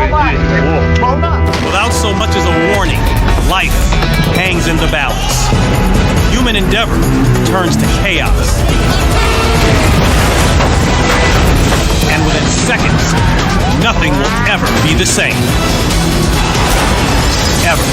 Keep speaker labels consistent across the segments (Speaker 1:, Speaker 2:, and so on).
Speaker 1: Without so much as a warning, life hangs in the balance. Human endeavor turns to chaos. And within seconds, nothing will ever be the same. Ever.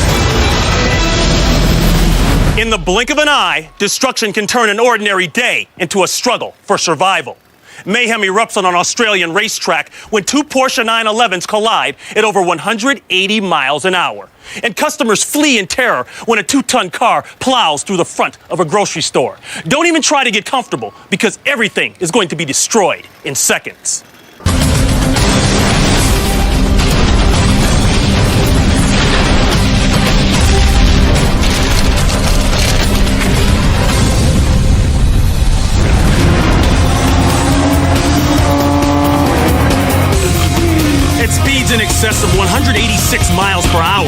Speaker 1: In the blink of an eye, destruction can turn an ordinary day into a struggle for survival. Mayhem erupts on an Australian racetrack when two Porsche 911s collide at over 180 miles an hour. And customers flee in terror when a 2-ton car plows through the front of a grocery store. Don't even try to get comfortable because everything is going to be destroyed in seconds. In excess of 186 miles per hour.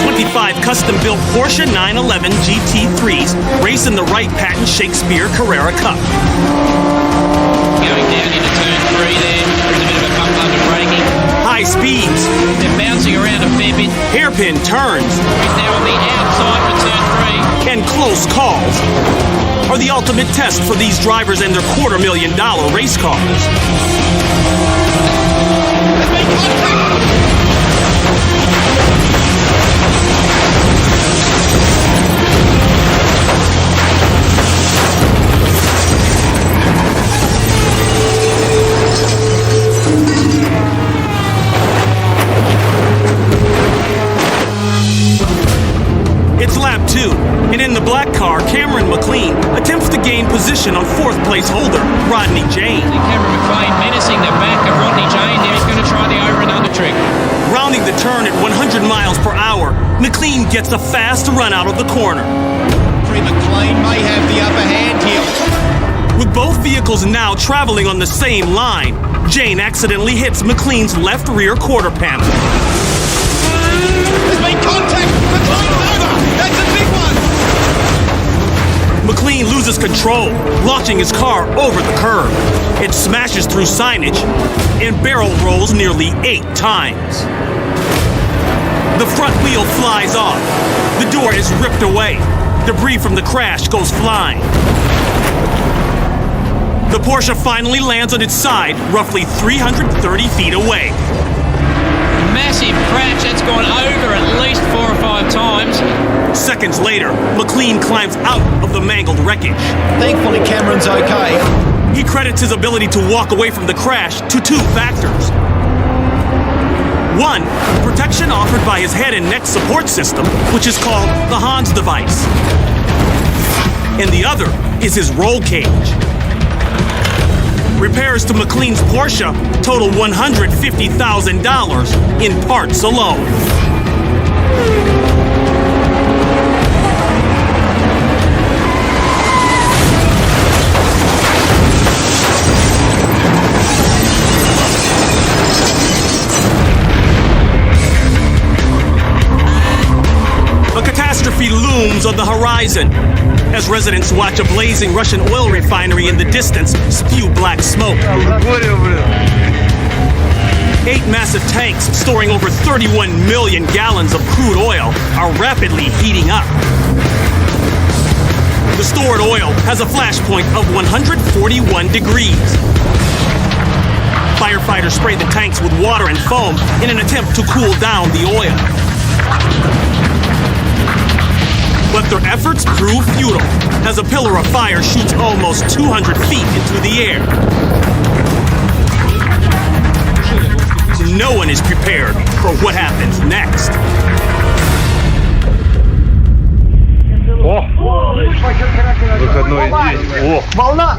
Speaker 1: 25 custom-built Porsche 911 GT3s race in the Wright Patton Shakespeare Carrera Cup.
Speaker 2: Going down into turn 3 there. There's a bit of a bump under braking.
Speaker 1: High speeds.
Speaker 2: They're bouncing around a fair bit.
Speaker 1: Hairpin turns.
Speaker 2: They're on the outside for turn 3.
Speaker 1: And close calls are the ultimate test for these drivers and their $250,000 race cars. It's lap 2, and in the black car, Cameron McLean attempts to gain position on 4th place holder Rodney Jane.
Speaker 2: Cameron McLean menacing the back of Rodney Jane. There he's going to try the over and under trick.
Speaker 1: Rounding the turn at 100 miles per hour, McLean gets a fast run out of the corner.
Speaker 3: McLean may have the upper hand here.
Speaker 1: With both vehicles now traveling on the same line, Jane accidentally hits McLean's left rear quarter panel.
Speaker 3: There's been contact. McLean's over. That's a big one.
Speaker 1: McLean loses control, launching his car over the curb. It smashes through signage and barrel rolls nearly 8 times. The front wheel flies off. The door is ripped away. Debris from the crash goes flying. The Porsche finally lands on its side, roughly 330 feet away.
Speaker 2: Massive crash. That's gone over at least 4 or 5 times.
Speaker 1: Seconds later, McLean climbs out of the mangled wreckage.
Speaker 3: Thankfully, Cameron's okay.
Speaker 1: He credits his ability to walk away from the crash to 2 factors. 1, protection offered by his head and neck support system, which is called the Hans device. And the other is his roll cage. Repairs to McLean's Porsche total $150,000 in parts alone. A catastrophe looms on the horizon as residents watch a blazing Russian oil refinery in the distance spew black smoke. 8 massive tanks storing over 31 million gallons of crude oil are rapidly heating up. The stored oil has a flash point of 141 degrees. Firefighters spray the tanks with water and foam in an attempt to cool down the oil. But their efforts prove futile as a pillar of fire shoots almost 200 feet into the air. No one is prepared for what happens next.
Speaker 4: Выходной день.
Speaker 3: Волна!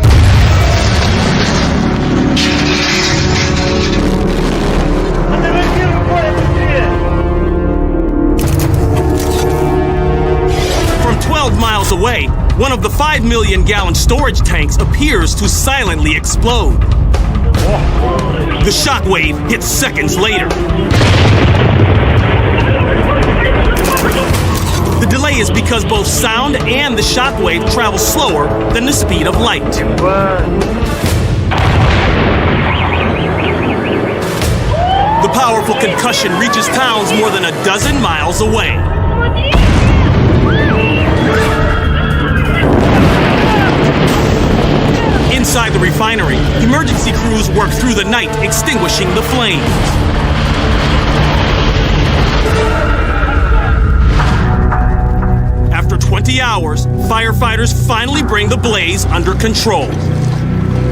Speaker 1: From 12 miles away, one of the 5 million gallon storage tanks appears to silently explode. The shockwave hits seconds later. The delay is because both sound and the shockwave travel slower than the speed of light. concussion reaches towns more than a dozen miles away. Inside the refinery, emergency crews work through the night, extinguishing the flames. After 20 hours, firefighters finally bring the blaze under control.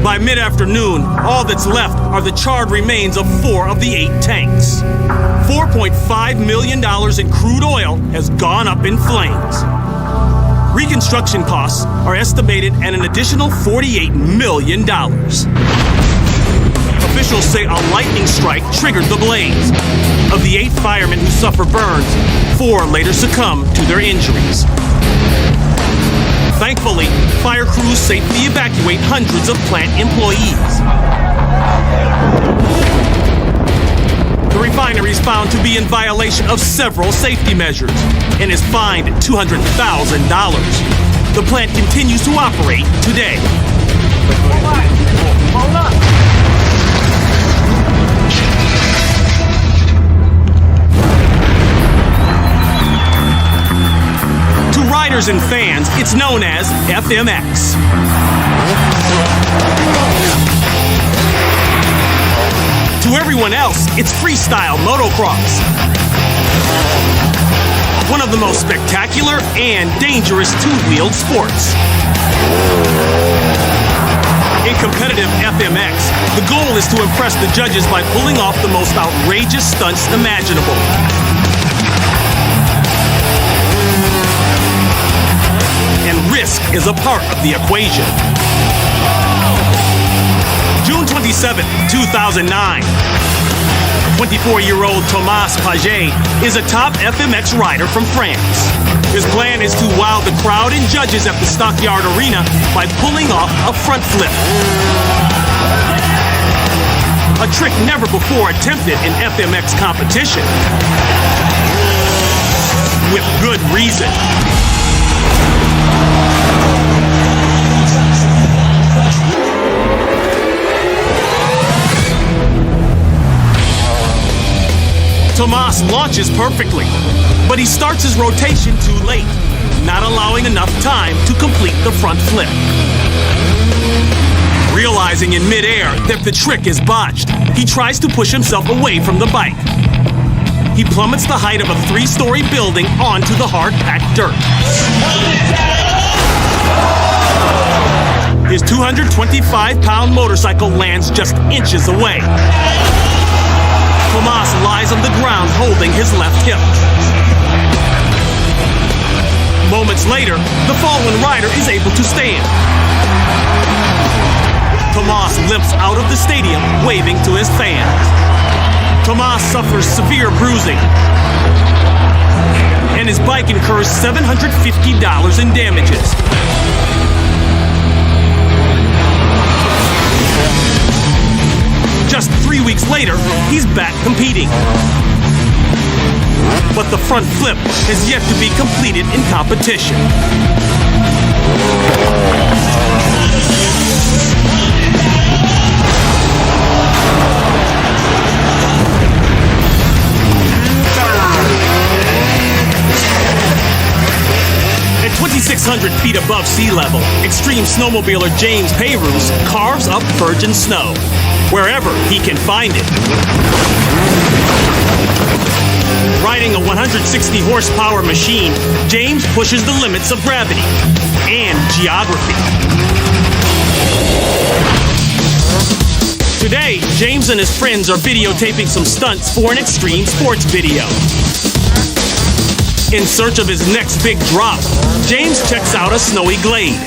Speaker 1: By mid-afternoon, all that's left are the charred remains of 4 of the 8 tanks. $4.5 million in crude oil has gone up in flames. Reconstruction costs are estimated at an additional $48 million. Officials say a lightning strike triggered the blaze. Of the 8 firemen who suffer burns, 4 later succumb to their injuries. Thankfully, fire crews safely evacuate hundreds of plant employees. The refinery is found to be in violation of several safety measures and is fined $200,000. The plant continues to operate today. To riders and fans, it's known as FMX. To everyone else, it's freestyle motocross. One of the most spectacular and dangerous two-wheeled sports. In competitive FMX, the goal is to impress the judges by pulling off the most outrageous stunts imaginable. And risk is a part of the equation. June 27, 2009. 24-year-old Thomas Paget is a top FMX rider from France. His plan is to wow the crowd and judges at the Stockyard Arena by pulling off a front flip. A trick never before attempted in FMX competition. With good reason. Tomas launches perfectly, but he starts his rotation too late, not allowing enough time to complete the front flip. Realizing in midair that the trick is botched, he tries to push himself away from the bike. He plummets the height of a 3-story building onto the hard-packed dirt. His 225-pound motorcycle lands just inches away. Tomas lies on the ground holding his left hip. Moments later, the fallen rider is able to stand. Tomas limps out of the stadium, waving to his fans. Tomas suffers severe bruising, and his bike incurs $750 in damages. Just 3 weeks later, he's back competing. But the front flip has yet to be completed in competition. At 2,600 feet above sea level, extreme snowmobiler James Peyrouse carves up virgin snow, wherever he can find it. Riding a 160 horsepower machine, James pushes the limits of gravity and geography. Today, James and his friends are videotaping some stunts for an extreme sports video. In search of his next big drop, James checks out a snowy glade.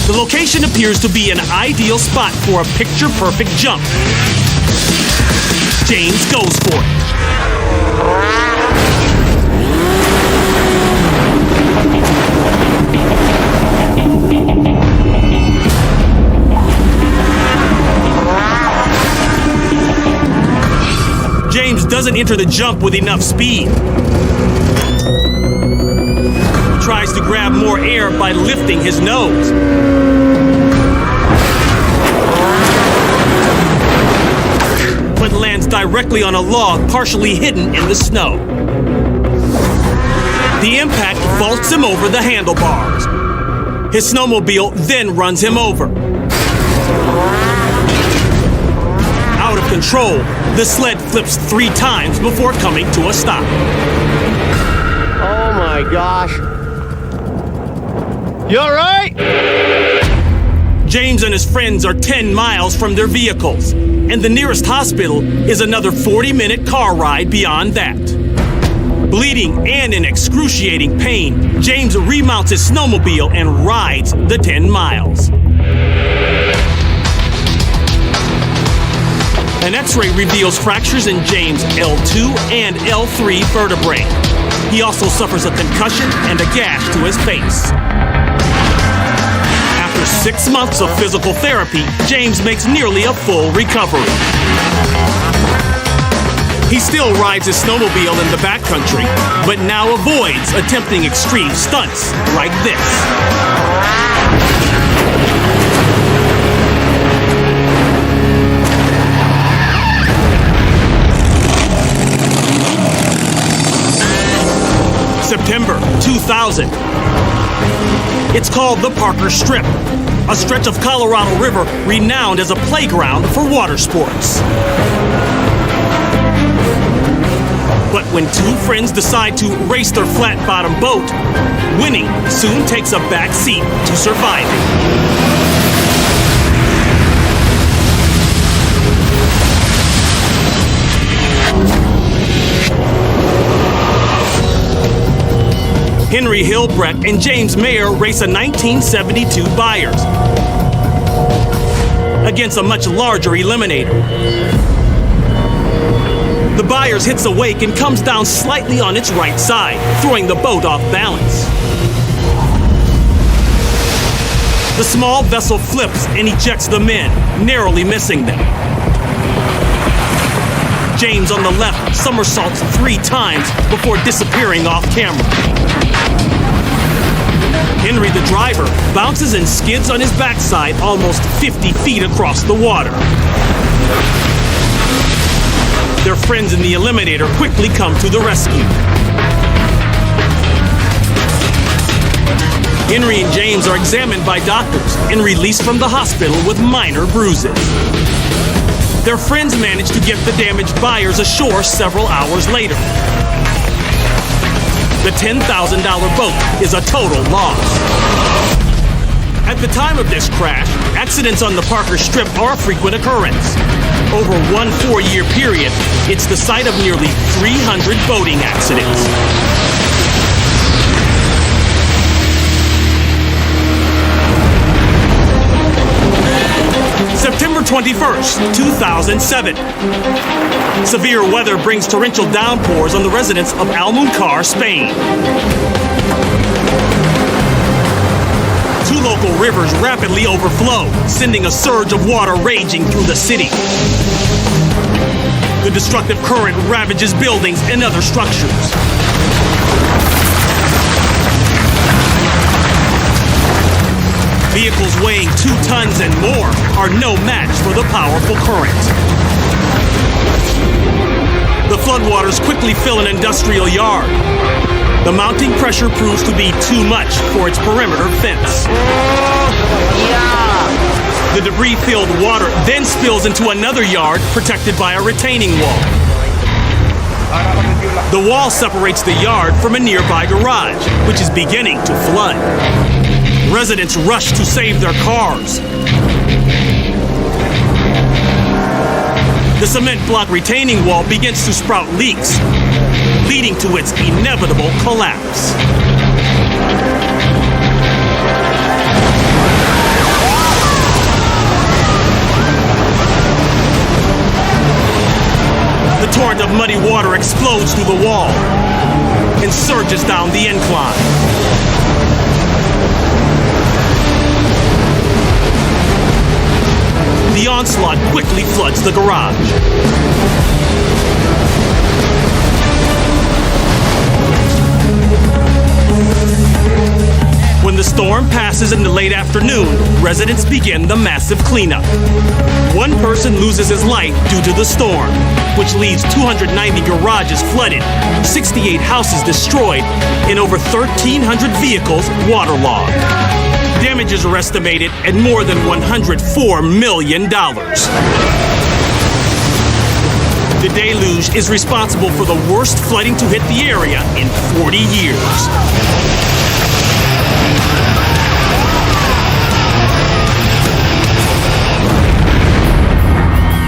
Speaker 1: The location appears to be an ideal spot for a picture-perfect jump. James goes for it. James doesn't enter the jump with enough speed. Tries to grab more air by lifting his nose. But lands directly on a log partially hidden in the snow. The impact vaults him over the handlebars. His snowmobile then runs him over. Out of control, the sled flips 3 times before coming to a stop.
Speaker 5: Oh my gosh. You all right?
Speaker 1: James and his friends are 10 miles from their vehicles, and the nearest hospital is another 40-minute car ride beyond that. Bleeding and in excruciating pain, James remounts his snowmobile and rides the 10 miles. An X-ray reveals fractures in James' L2 and L3 vertebrae. He also suffers a concussion and a gash to his face. After 6 months of physical therapy, James makes nearly a full recovery. He still rides his snowmobile in the backcountry, but now avoids attempting extreme stunts like this. September 2000. It's called the Parker Strip, a stretch of Colorado River renowned as a playground for water sports. But when 2 friends decide to race their flat-bottom boat, winning soon takes a back seat to surviving. Henry Hilbrecht and James Mayer race a 1972 Byers against a much larger Eliminator. The Byers hits a wake and comes down slightly on its right side, throwing the boat off balance. The small vessel flips and ejects the men, narrowly missing them. James on the left somersaults 3 times before disappearing off camera. Henry, the driver, bounces and skids on his backside almost 50 feet across the water. Their friends in the Eliminator quickly come to the rescue. Henry and James are examined by doctors and released from the hospital with minor bruises. Their friends manage to get the damaged Byers ashore several hours later. The $10,000 boat is a total loss. At the time of this crash, accidents on the Parker Strip are a frequent occurrence. Over one 4-year period, it's the site of nearly 300 boating accidents. September 21st, 2007. Severe weather brings torrential downpours on the residents of Almuncar, Spain. 2 local rivers rapidly overflow, sending a surge of water raging through the city. The destructive current ravages buildings and other structures. Vehicles weighing 2 tons and more are no match for the powerful current. The floodwaters quickly fill an industrial yard. The mounting pressure proves to be too much for its perimeter fence. The debris-filled water then spills into another yard protected by a retaining wall. The wall separates the yard from a nearby garage, which is beginning to flood. Residents rush to save their cars. The cement block retaining wall begins to sprout leaks, leading to its inevitable collapse. The torrent of muddy water explodes through the wall and surges down the incline. The onslaught quickly floods the garage. When the storm passes in the late afternoon, residents begin the massive cleanup. One person loses his life due to the storm, which leaves 290 garages flooded, 68 houses destroyed, and over 1,300 vehicles waterlogged. Damages are estimated at more than $104 million. The deluge is responsible for the worst flooding to hit the area in 40 years.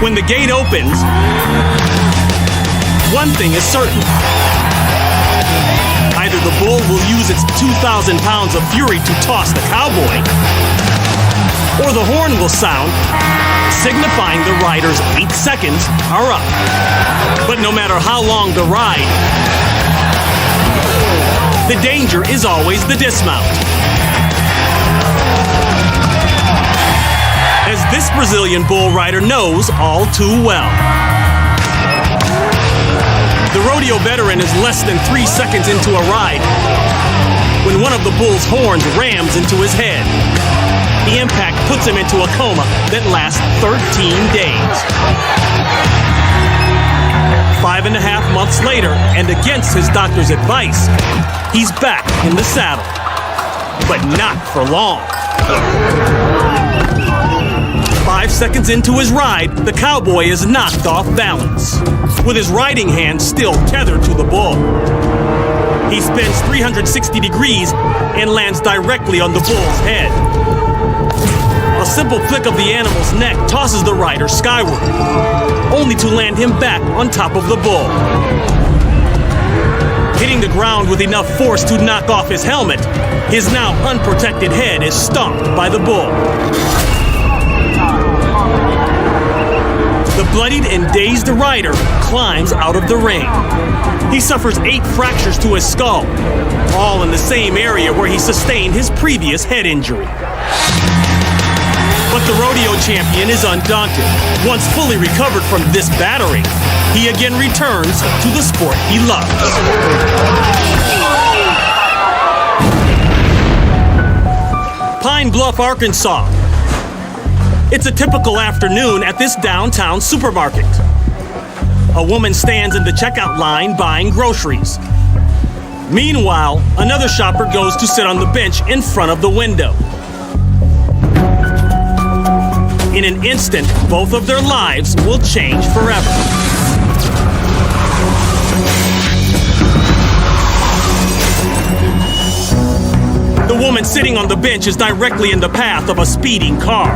Speaker 1: When the gate opens, one thing is certain. Either the bull will use its 2,000 pounds of fury to toss the cowboy, or the horn will sound, signifying the rider's 8 seconds are up. But no matter how long the ride, the danger is always the dismount. As this Brazilian bull rider knows all too well. The rodeo veteran is less than 3 seconds into a ride when one of the bull's horns rams into his head. The impact puts him into a coma that lasts 13 days. 5.5 months later, and against his doctor's advice, he's back in the saddle. But not for long. 5 seconds into his ride, the cowboy is knocked off balance, with his riding hand still tethered to the bull. He spins 360 degrees and lands directly on the bull's head. A simple flick of the animal's neck tosses the rider skyward, only to land him back on top of the bull. Hitting the ground with enough force to knock off his helmet, his now unprotected head is stomped by the bull. The bloodied and dazed rider climbs out of the ring. He suffers 8 fractures to his skull, all in the same area where he sustained his previous head injury. But the rodeo champion is undaunted. Once fully recovered from this battering, he again returns to the sport he loves. Pine Bluff, Arkansas. It's a typical afternoon at this downtown supermarket. A woman stands in the checkout line buying groceries. Meanwhile, another shopper goes to sit on the bench in front of the window. In an instant, both of their lives will change forever. The woman sitting on the bench is directly in the path of a speeding car.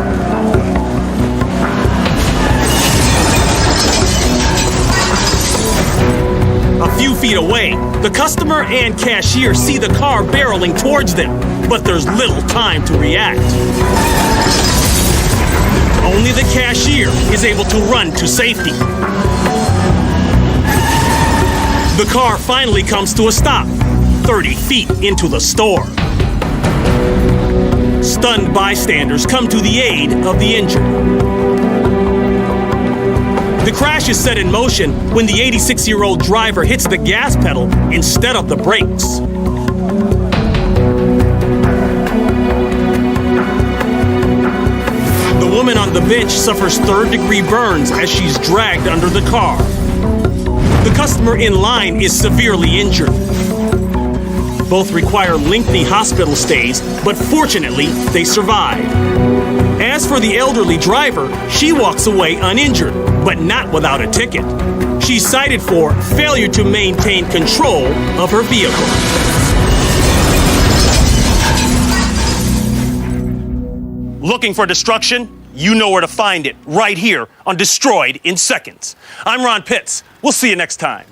Speaker 1: A few feet away, the customer and cashier see the car barreling towards them, but there's little time to react. Only the cashier is able to run to safety. The car finally comes to a stop, 30 feet into the store. Stunned bystanders come to the aid of the injured. The crash is set in motion when the 86-year-old driver hits the gas pedal instead of the brakes. The woman on the bench suffers third-degree burns as she's dragged under the car. The customer in line is severely injured. Both require lengthy hospital stays, but fortunately, they survive. As for the elderly driver, she walks away uninjured, but not without a ticket. She's cited for failure to maintain control of her vehicle. Looking for destruction? You know where to find it, right here on Destroyed in Seconds. I'm Ron Pitts. We'll see you next time.